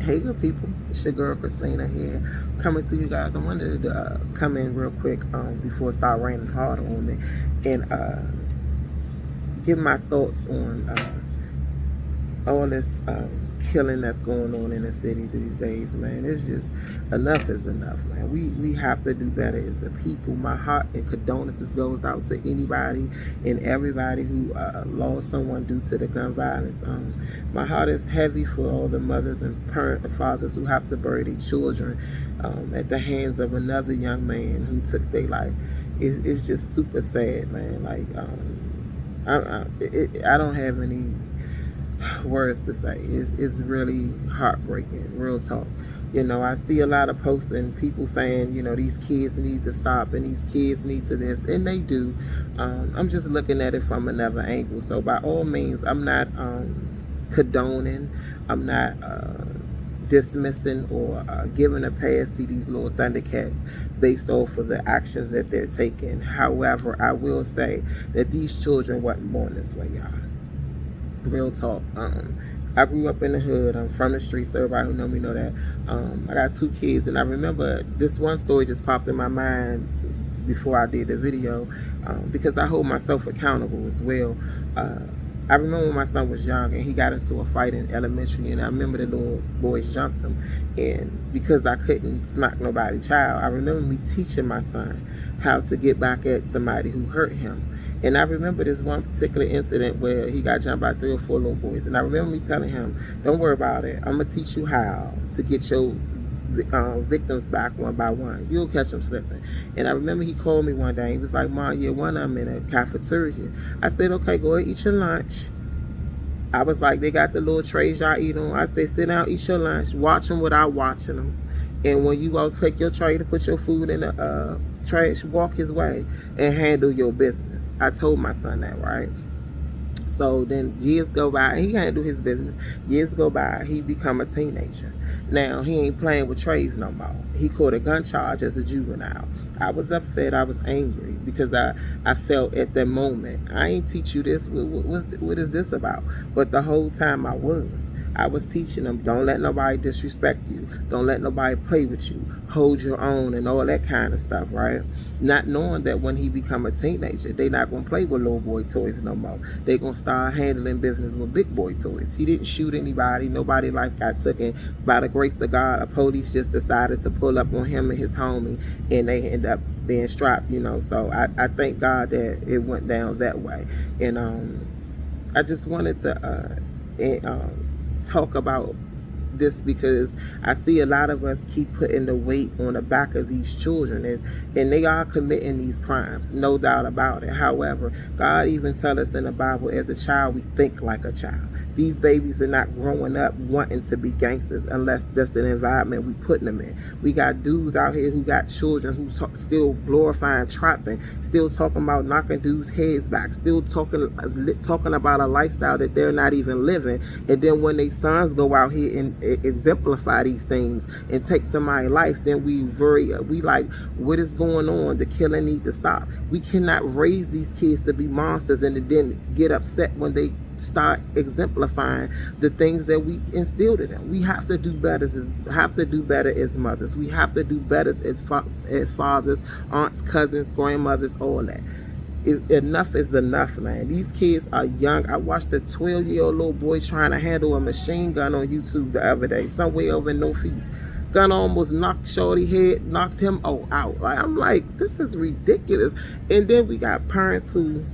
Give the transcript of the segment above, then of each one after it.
Hey good people, it's your girl Christina here, coming to you guys. I wanted to come in real quick before it start raining hard on me, and give my thoughts on all this killing that's going on in the city these days, man. It's just enough is enough, man. We have to do better as a people. My heart and condolences goes out to anybody and everybody who lost someone due to the gun violence. My heart is heavy for all the mothers and fathers who have to bury their children at the hands of another young man who took their life. It's just super sad, man. Like I don't have any words to say. It's really heartbreaking, real talk. I see a lot of posts and people saying, these kids need to stop and these kids need to this, and they do. I'm just looking at it from another angle. So by all means, I'm not condoning, I'm not dismissing or giving a pass to these little Thundercats based off of the actions that they're taking. However, I will say that these children wasn't born this way, y'all. Real talk. I grew up in the hood. I'm from the streets. So everybody who know me know that. I got 2 kids, and I remember this one story just popped in my mind before I did the video, because I hold myself accountable as well. I remember when my son was young and he got into a fight in elementary, and I remember the little boys jumped him, and because I couldn't smack nobody's child, I remember me teaching my son how to get back at somebody who hurt him. And I remember this one particular incident where he got jumped by 3 or 4 little boys. And I remember me telling him, don't worry about it. I'm going to teach you how to get your victims back one by one. You'll catch them slipping. And I remember he called me one day. He was like, Mom, yeah, one of them in a cafeteria. I said, okay, go ahead, eat your lunch. I was like, they got the little trays y'all eat on. I said, sit down, eat your lunch. Watch them without watching them. And when you go take your tray to put your food in the trash, walk his way and handle your business. I told my son that, right? So then years go by, he handled his business. Years go by, he become a teenager. Now, he ain't playing with trays no more. He caught a gun charge as a juvenile. I was upset, I was angry, because I felt at that moment, I ain't teach you this, what is this about? But the whole time I was teaching them, don't let nobody disrespect you. Don't let nobody play with you. Hold your own and all that kind of stuff, right? Not knowing that when he become a teenager, they not going to play with little boy toys no more. They going to start handling business with big boy toys. He didn't shoot anybody. Nobody life got taken. By the grace of God, a police just decided to pull up on him and his homie, and they end up being strapped, So I thank God that it went down that way. And I just wanted to talk about this because I see a lot of us keep putting the weight on the back of these children, and they are committing these crimes, no doubt about it. However, God even tells us in the Bible, as a child, we think like a child. These babies are not growing up wanting to be gangsters unless that's the environment we putting them in. We got dudes out here who got children who still glorifying trapping, still talking about knocking dudes' heads back, still talking about a lifestyle that they're not even living. And then when their sons go out here and exemplify these things and take somebody's life, then we like, what is going on? The killing need to stop. We cannot raise these kids to be monsters and then get upset when they start exemplifying the things that we instilled in them. We have to do better as mothers. We have to do better as fathers, aunts, cousins, grandmothers, all that. Enough is enough, man. These kids are young. I watched a 12-year-old little boy trying to handle a machine gun on YouTube the other day, somewhere over in Northeast. Gun almost knocked Shorty head, knocked him out. I'm like, this is ridiculous. And then we got parents who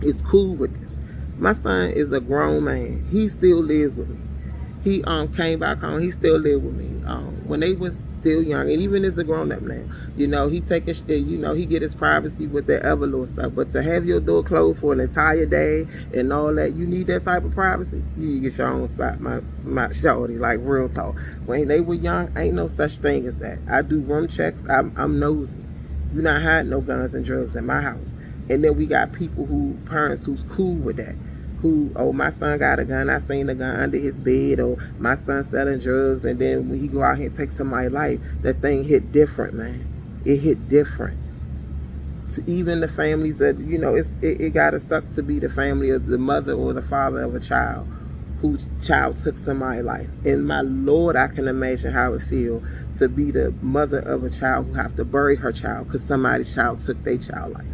is cool with this. My son is a grown man. He still lives with me. He came back home. He still lived with me when they was still young, and even as a grown up now. He take his, he get his privacy with that other little stuff. But to have your door closed for an entire day and all that, you need that type of privacy. You get your own spot, my shorty. Like, real talk. When they were young, ain't no such thing as that. I do room checks. I'm nosy. You not hiding no guns and drugs in my house. And then we got parents who's cool with that. My son got a gun, I seen the gun under his bed, or my son selling drugs, and then when he go out here and take somebody's life, that thing hit different, man. It hit different. To even the families that, it gotta suck to be the family of the mother or the father of a child whose child took somebody's life. And my Lord, I can imagine how it feels to be the mother of a child who have to bury her child because somebody's child took their child life.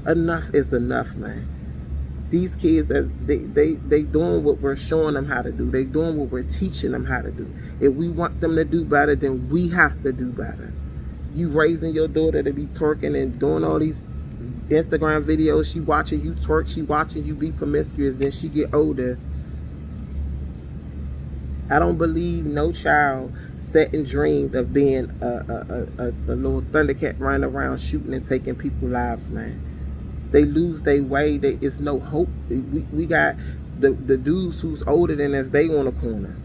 Enough is enough, man. These kids, they doing what we're showing them how to do. They doing what we're teaching them how to do. If we want them to do better, then we have to do better. You raising your daughter to be twerking and doing all these Instagram videos, she watching you twerk, she watching you be promiscuous, then she get older. I don't believe no child sat and dreamed of being a little Thundercat running around shooting and taking people's lives, man. They lose their way. It's no hope. We got the dudes who's older than us, they on the corner.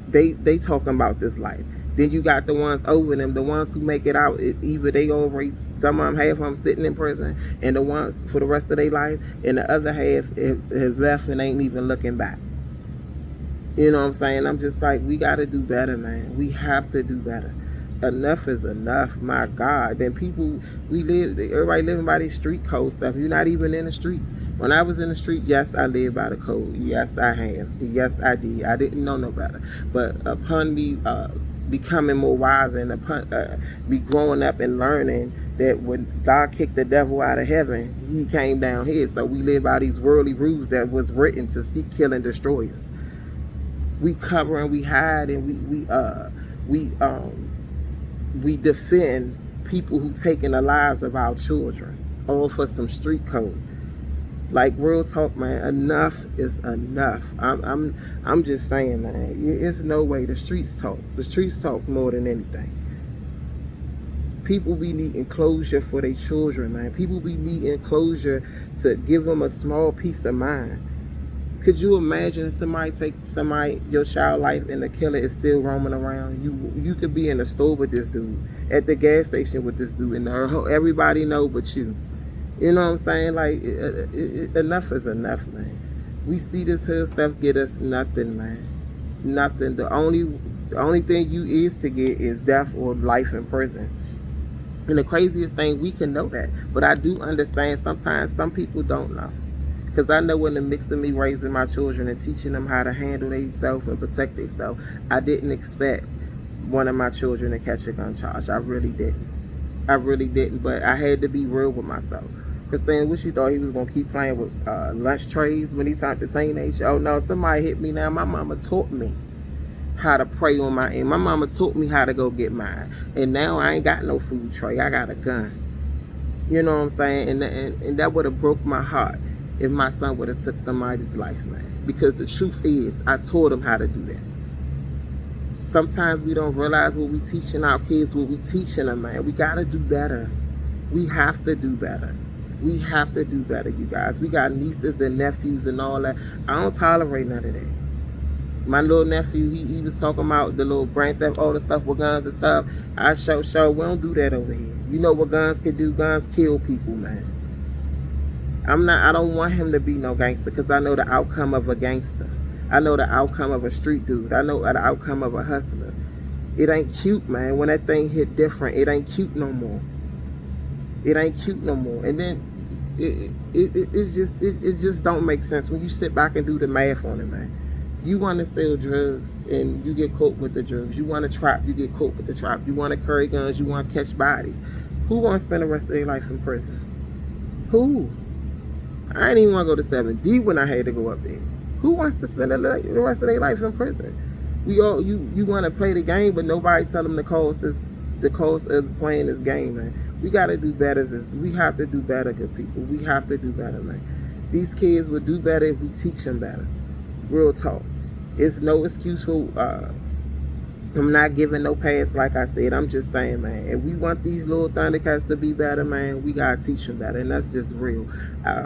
They talking about this life. Then you got the ones over them, the ones who make it out. Either they already, some of them, half of them sitting in prison, and the ones for the rest of their life, and the other half has left and ain't even looking back. You know what I'm saying? I'm just like, we got to do better, man. We have to do better. Enough is enough, my God. Then people, everybody living by these street code stuff. You're not even in the streets. When I was in the street, yes, I lived by the code. Yes, I have. Yes, I did. I didn't know no better. But upon me becoming more wiser and upon me growing up and learning that when God kicked the devil out of heaven, he came down here. So we live by these worldly rules that was written to seek, kill, and destroy us. We cover and we hide and we defend people who taking the lives of our children, all for some street code. Like, real talk, man. Enough is enough. I'm just saying, man. It's no way. The streets talk. The streets talk more than anything. People be needing closure for their children, man. People be needing closure to give them a small peace of mind. Could you imagine somebody take your child life and the killer is still roaming around? You could be in the store with this dude, at the gas station with this dude, and everybody know but you. You know what I'm saying? Like, enough is enough, man. We see this hood stuff get us nothing, man. Nothing. The only thing you is to get is death or life in prison. And the craziest thing, we can know that. But I do understand sometimes some people don't know. Because I know in the mix of me raising my children and teaching them how to handle themselves and protect themselves, I didn't expect one of my children to catch a gun charge. I really didn't. I really didn't. But I had to be real with myself. Christine, what you thought he was going to keep playing with lunch trays when he turned to teenage? Oh, no, somebody hit me now. My mama taught me how to pray on my end. My mama taught me how to go get mine. And now I ain't got no food tray. I got a gun. You know what I'm saying? And that would have broke my heart if my son would have took somebody's life, man. Because the truth is, I taught him how to do that. Sometimes we don't realize what we teaching our kids, what we teaching them, man. We got to do better. We have to do better. We have to do better, you guys. We got nieces and nephews and all that. I don't tolerate none of that. My little nephew, he was talking about the little grand theft, all the stuff with guns and stuff. I show, we don't do that over here. You know what guns can do? Guns kill people, man. I don't want him to be no gangster because I know the outcome of a gangster. I know the outcome of a street dude. I know the outcome of a hustler. It ain't cute, man. When that thing hit different, it ain't cute no more. It ain't cute no more. And then it just don't make sense when you sit back and do the math on it, man. You want to sell drugs and you get caught with the drugs. You want to trap, you get caught with the trap. You want to carry guns, you want to catch bodies. Who want to spend the rest of their life in prison? Who? I didn't even want to go to 7D when I had to go up there. Who wants to spend the rest of their life in prison? You want to play the game, but nobody tell them the cost of playing this game, man. We got to do better. We have to do better, good people. We have to do better, man. These kids would do better if we teach them better. Real talk. It's no excuse for I'm not giving no pass, like I said. I'm just saying, man, if we want these little Thundercats to be better, man, we got to teach them better, and that's just real.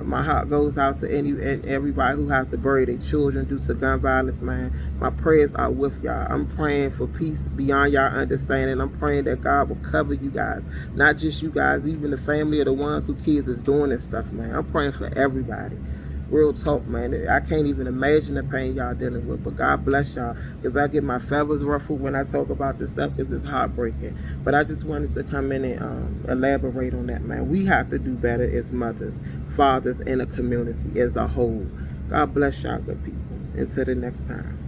My heart goes out to everybody who have to bury their children due to gun violence, man. My prayers are with y'all. I'm praying for peace beyond y'all understanding. I'm praying that God will cover you guys, not just you guys, even the family of the ones who kids is doing this stuff, man. I'm praying for everybody. Real talk, man. I can't even imagine the pain y'all dealing with, but God bless y'all, because I get my feathers ruffled when I talk about this stuff, because it's heartbreaking. But I just wanted to come in and elaborate on that, man. We have to do better as mothers, fathers, and a community as a whole. God bless y'all, good people. Until the next time.